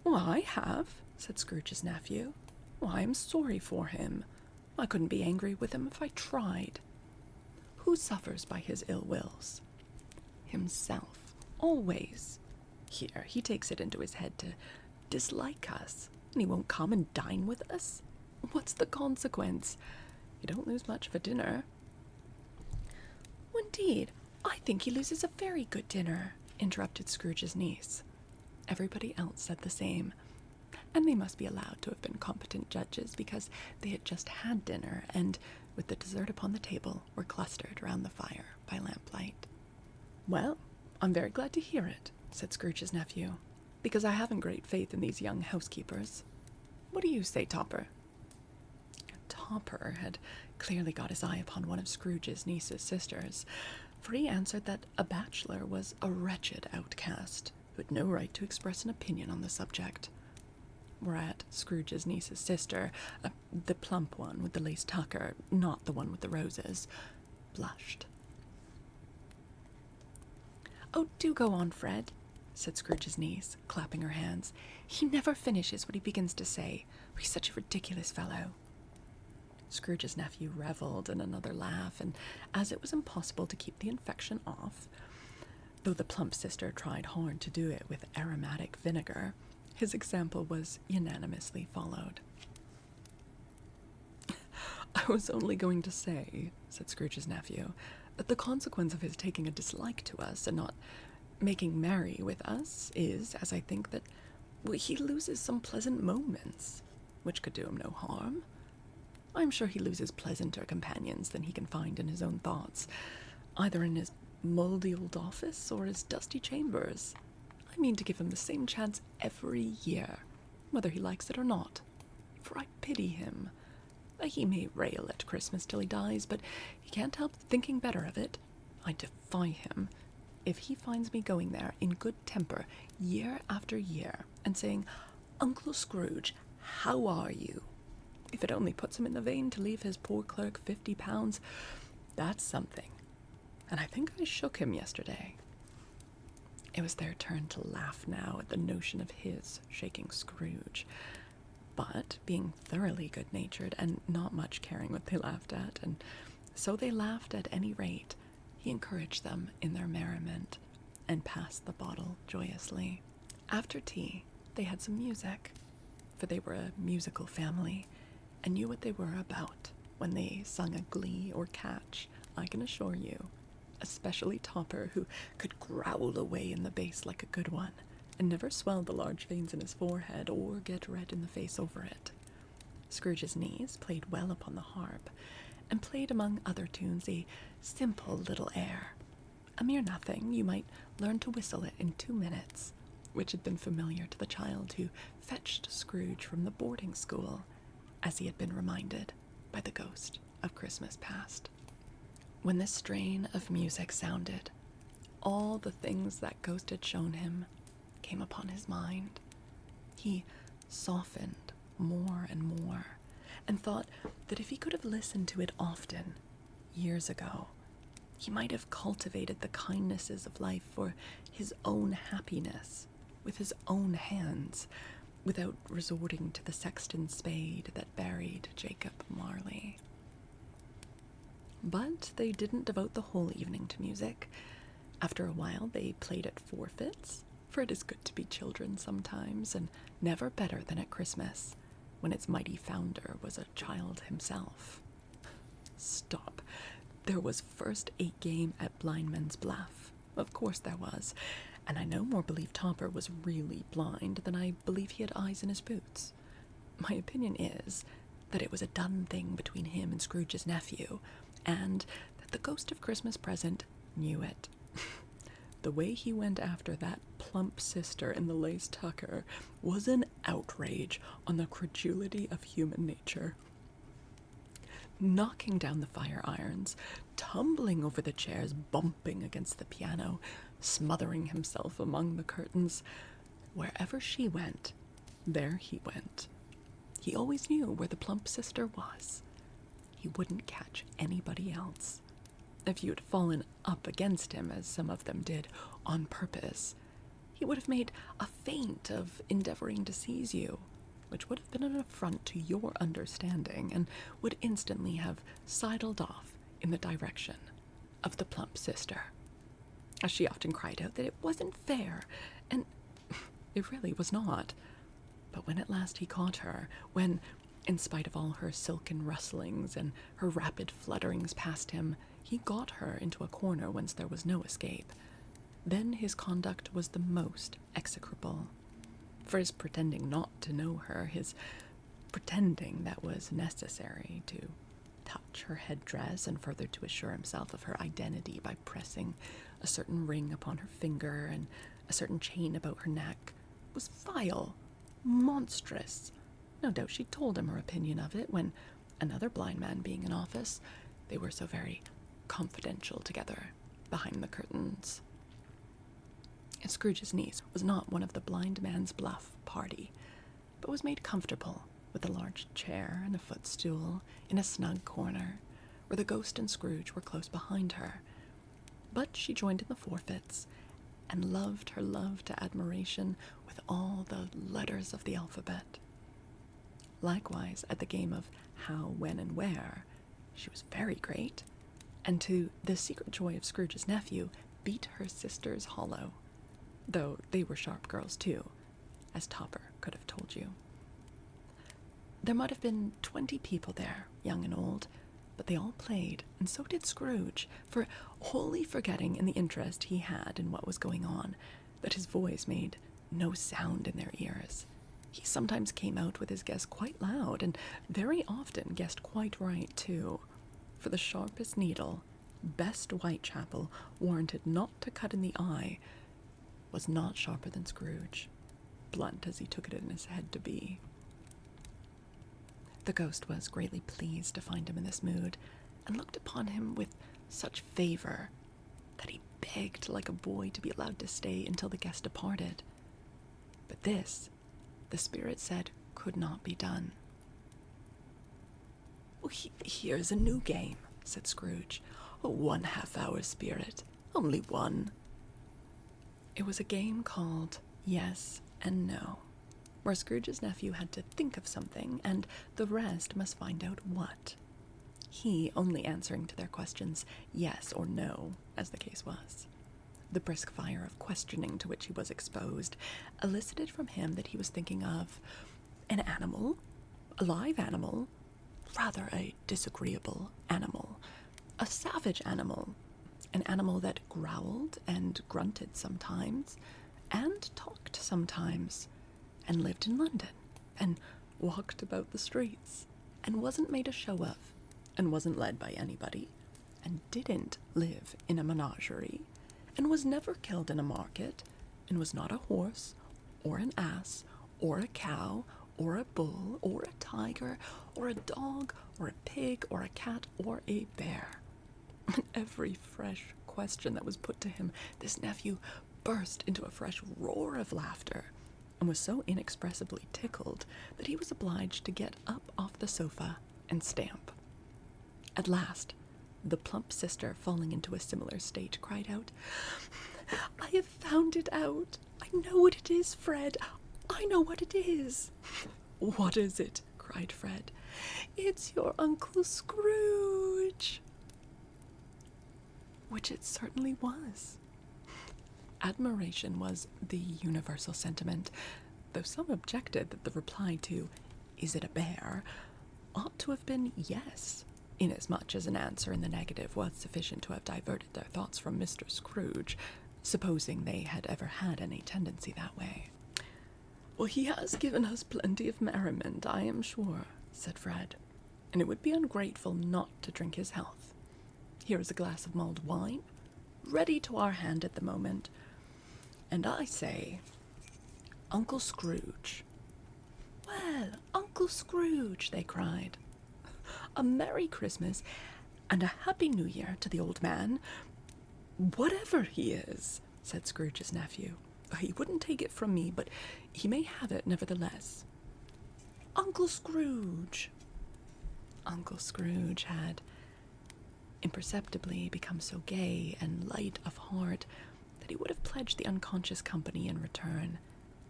Well, I have, said Scrooge's nephew. Well, I am sorry for him. I couldn't be angry with him if I tried. Who suffers by his ill wills? Himself, always. Here, he takes it into his head to dislike us, and he won't come and dine with us. What's the consequence? You don't lose much of a dinner. indeed, I think he loses a very good dinner," interrupted Scrooge's niece. Everybody else said the same, and they must be allowed to have been competent judges because they had just had dinner and, with the dessert upon the table, were clustered round the fire by lamplight. "Well, I'm very glad to hear it," said Scrooge's nephew, "because I haven't great faith in these young housekeepers. What do you say, Topper?" Topper had clearly got his eye upon one of Scrooge's niece's sisters, for he answered that a bachelor was a wretched outcast who had no right to express an opinion on the subject. Whereat Scrooge's niece's sister, the plump one with the lace tucker, not the one with the roses, blushed. "Oh, do go on, Fred," said Scrooge's niece, clapping her hands. "He never finishes what he begins to say. He's such a ridiculous fellow." Scrooge's nephew revelled in another laugh, and as it was impossible to keep the infection off, though the plump sister tried hard to do it with aromatic vinegar, his example was unanimously followed. "I was only going to say," said Scrooge's nephew, "that the consequence of his taking a dislike to us and not making merry with us is, as I think, that he loses some pleasant moments, which could do him no harm. I'm sure he loses pleasanter companions than he can find in his own thoughts, either in his mouldy old office or his dusty chambers. I mean to give him the same chance every year, whether he likes it or not, for I pity him. He may rail at Christmas till he dies, but he can't help thinking better of it. I defy him, if he finds me going there in good temper year after year and saying, 'Uncle Scrooge, how are you?' If it only puts him in the vein to leave his poor clerk £50, that's something. And I think I shook him yesterday." It was their turn to laugh now at the notion of his shaking Scrooge. But, being thoroughly good-natured and not much caring what they laughed at, and so they laughed at any rate, he encouraged them in their merriment and passed the bottle joyously. After tea, they had some music, for they were a musical family and knew what they were about when they sung a glee or catch, I can assure you, especially Topper, who could growl away in the bass like a good one, and never swelled the large veins in his forehead or get red in the face over it. Scrooge's niece played well upon the harp, and played among other tunes a simple little air, a mere nothing, you might learn to whistle it in 2 minutes, which had been familiar to the child who fetched Scrooge from the boarding school, as he had been reminded by the ghost of Christmas past. When this strain of music sounded, all the things that ghost had shown him came upon his mind. He softened more and more, and thought that if he could have listened to it often, years ago, he might have cultivated the kindnesses of life for his own happiness, with his own hands, without resorting to the sexton's spade that buried Jacob Marley. But they didn't devote the whole evening to music. After a while they played at forfeits, for it is good to be children sometimes, and never better than at Christmas, when its mighty founder was a child himself. Stop. There was first a game at Blindman's Bluff. Of course there was, and I no more believe Topper was really blind than I believe he had eyes in his boots. My opinion is that it was a done thing between him and Scrooge's nephew, and that the ghost of Christmas present knew it. The way he went after that plump sister in the lace tucker was an outrage on the credulity of human nature. Knocking down the fire irons, tumbling over the chairs, bumping against the piano, smothering himself among the curtains, wherever she went, there he went. He always knew where the plump sister was. He wouldn't catch anybody else. If you had fallen up against him, as some of them did, on purpose, he would have made a feint of endeavoring to seize you, which would have been an affront to your understanding, and would instantly have sidled off in the direction of the plump sister. As she often cried out that it wasn't fair, and it really was not. But when at last he caught her, when, in spite of all her silken rustlings and her rapid flutterings past him, He got her into a corner whence there was no escape. Then his conduct was the most execrable. For his pretending not to know her, his pretending that was necessary to touch her headdress and further to assure himself of her identity by pressing a certain ring upon her finger and a certain chain about her neck, was vile, monstrous. No doubt she told him her opinion of it when, another blind man being in office, they were so very confidential together behind the curtains. Scrooge's niece was not one of the blind man's bluff party, but was made comfortable with a large chair and a footstool in a snug corner, where the ghost and Scrooge were close behind her. But she joined in the forfeits, and loved her love to admiration with all the letters of the alphabet. Likewise, at the game of how, when, and where, she was very great, and to the secret joy of Scrooge's nephew, beat her sisters hollow, though they were sharp girls too, as Topper could have told you. There might have been 20 people there, young and old, but they all played, and so did Scrooge, for wholly forgetting in the interest he had in what was going on, that his voice made no sound in their ears. He sometimes came out with his guess quite loud, and very often guessed quite right, too, for the sharpest needle, best Whitechapel, warranted not to cut in the eye, was not sharper than Scrooge, blunt as he took it in his head to be. The ghost was greatly pleased to find him in this mood, and looked upon him with such favor that he begged like a boy to be allowed to stay until the guest departed. But this, the spirit said, could not be done. "Well, here's a new game," said Scrooge. "A 1/2 hour, spirit. Only one." It was a game called Yes and No, where Scrooge's nephew had to think of something, and the rest must find out what. He only answering to their questions yes or no, as the case was. The brisk fire of questioning to which he was exposed elicited from him that he was thinking of an animal, a live animal, rather a disagreeable animal, a savage animal, an animal that growled and grunted sometimes, and talked sometimes, and lived in London, and walked about the streets, and wasn't made a show of, and wasn't led by anybody, and didn't live in a menagerie, and was never killed in a market, and was not a horse, or an ass, or a cow, or a bull, or a tiger, or a dog, or a pig, or a cat, or a bear. And every fresh question that was put to him, this nephew burst into a fresh roar of laughter, and was so inexpressibly tickled that he was obliged to get up off the sofa and stamp. At last, the plump sister, falling into a similar state, cried out, "I have found it out. I know what it is, Fred. I know what it is." "What is it?" cried Fred. "It's your Uncle Scrooge." Which it certainly was. Admiration was the universal sentiment, though some objected that the reply to, "Is it a bear?" ought to have been yes, inasmuch as an answer in the negative was sufficient to have diverted their thoughts from Mr. Scrooge, supposing they had ever had any tendency that way. "Well, he has given us plenty of merriment, I am sure," said Fred, "and it would be ungrateful not to drink his health. Here is a glass of mulled wine, ready to our hand at the moment, and I say, Uncle Scrooge." "Well, Uncle Scrooge," they cried, "a Merry Christmas and a Happy New Year to the old man, whatever he is," said Scrooge's nephew. "He wouldn't take it from me, but he may have it nevertheless. Uncle Scrooge." Uncle Scrooge had imperceptibly become so gay and light of heart that he would have pledged the unconscious company in return,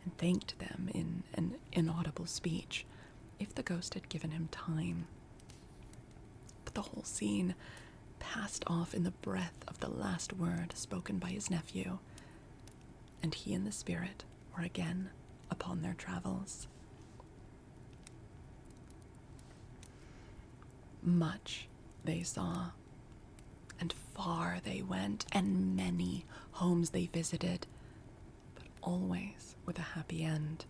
and thanked them in an inaudible speech, if the ghost had given him time. But the whole scene passed off in the breath of the last word spoken by his nephew, and he and the spirit were again upon their travels. Much they saw, and far they went, and many homes they visited, but always with a happy end.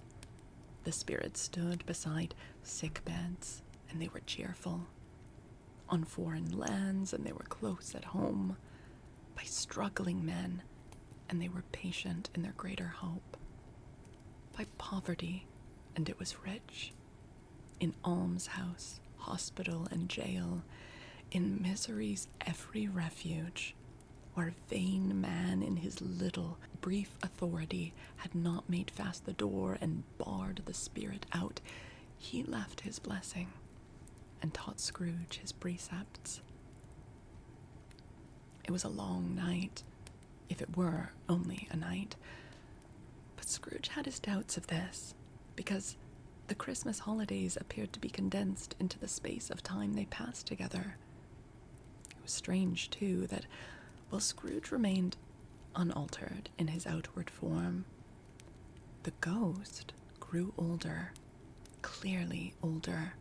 The spirits stood beside sick beds, and they were cheerful. On foreign lands, and they were close at home. By struggling men, and they were patient in their greater hope. By poverty, and it was rich. In almshouse, hospital, and jail, in misery's every refuge, where vain man in his little, brief authority had not made fast the door and barred the spirit out, he left his blessing and taught Scrooge his precepts. It was a long night, if it were only a night, but Scrooge had his doubts of this, because the Christmas holidays appeared to be condensed into the space of time they passed together. It was strange, too, that while Scrooge remained unaltered in his outward form, the ghost grew older, clearly older.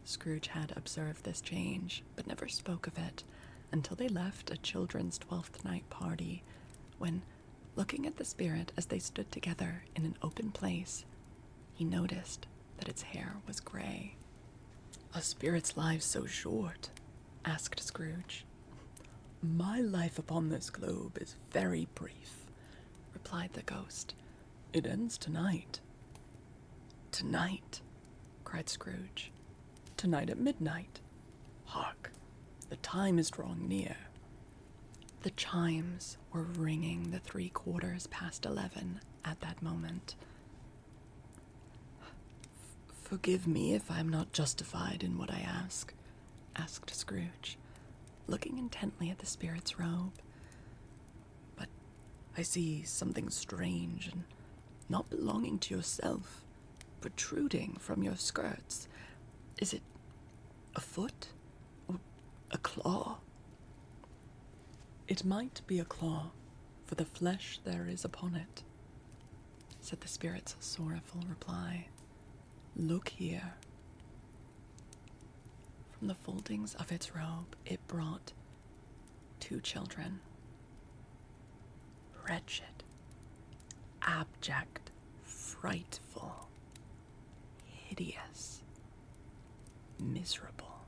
Scrooge had observed this change, but never spoke of it until they left a children's 12th night party, when, looking at the spirit as they stood together in an open place, he noticed that its hair was gray. "Are spirits' lives so short?" asked Scrooge. "My life upon this globe is very brief," replied the ghost. "It ends tonight." "Tonight?" cried Scrooge. "Tonight at midnight. Hark, the time is drawing near." The chimes were ringing the 11:03 at that moment. "Forgive me if I am not justified in what I asked Scrooge, looking intently at the spirit's robe. "But I see something strange and not belonging to yourself protruding from your skirts. Is it a foot or a claw?" "It might be a claw, for the flesh there is upon it," said the spirit's sorrowful reply. "Look here." From the foldings of its robe it brought 2 children. Wretched, abject, frightful, hideous, miserable.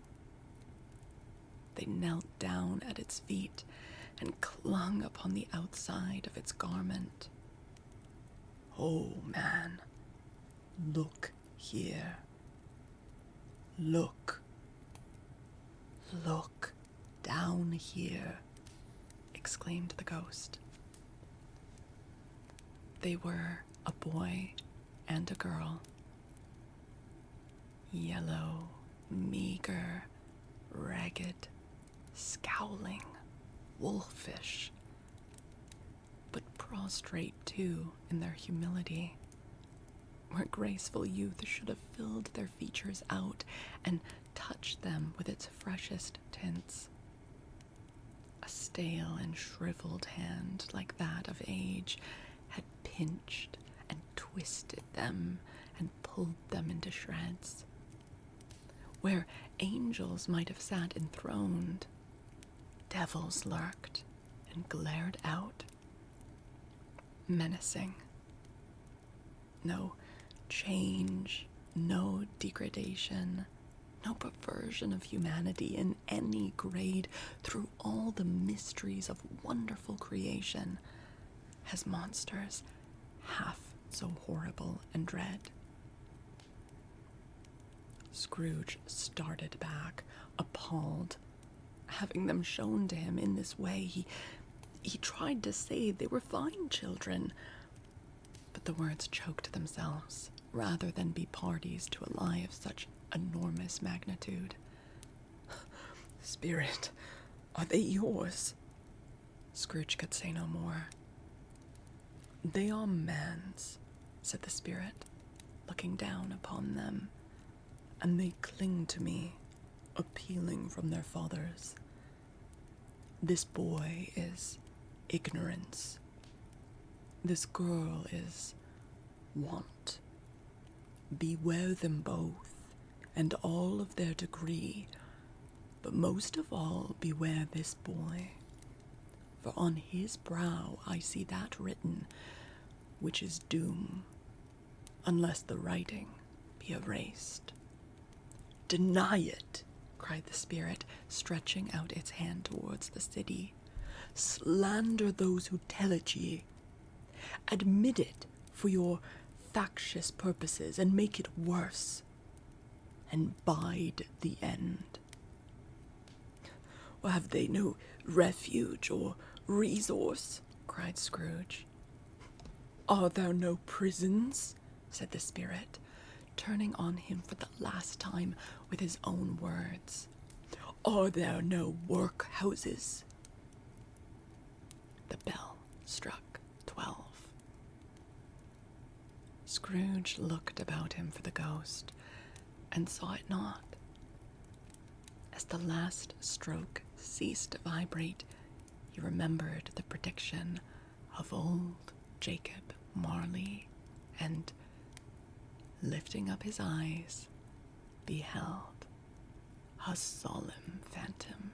They knelt down at its feet and clung upon the outside of its garment. "Oh, man, look here. Look down here," exclaimed the ghost. They were a boy and a girl. Yellow, meager, ragged, scowling, wolfish, but prostrate too in their humility, where graceful youth should have filled their features out and touched them with its freshest tints. A stale and shriveled hand like that of age had pinched and twisted them and pulled them into shreds. Where angels might have sat enthroned, devils lurked and glared out, menacing. No change, no degradation, no perversion of humanity in any grade through all the mysteries of wonderful creation has monsters half so horrible and dread. Scrooge started back, appalled. Having them shown to him in this way, he tried to say they were fine children, but the words choked themselves, rather than be parties to a lie of such enormous magnitude. "Spirit, are they yours?" Scrooge could say no more. "They are man's," said the spirit, looking down upon them, "and they cling to me, appealing from their fathers. This boy is ignorance. This girl is want. Beware them both, and all of their degree, But most of all, beware this boy, for on his brow I see that written which is doom, unless the writing be erased. Deny it, cried the spirit, stretching out its hand towards the city. Slander those who tell it ye. Admit it for your factious purposes, and make it worse, and bide the end. Or have they no refuge or resource? Cried Scrooge. Are there no prisons? Said the spirit, turning on him for the last time with his own words. Are there no workhouses? The bell struck 12. Scrooge looked about him for the ghost, and saw it not. As the last stroke ceased to vibrate, he remembered the prediction of old Jacob Marley, and, lifting up his eyes, beheld a solemn phantom,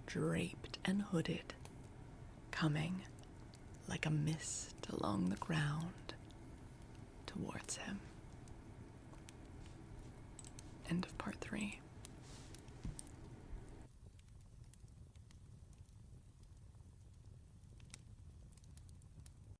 draped and hooded, coming like a mist along the ground towards him. End of part 3.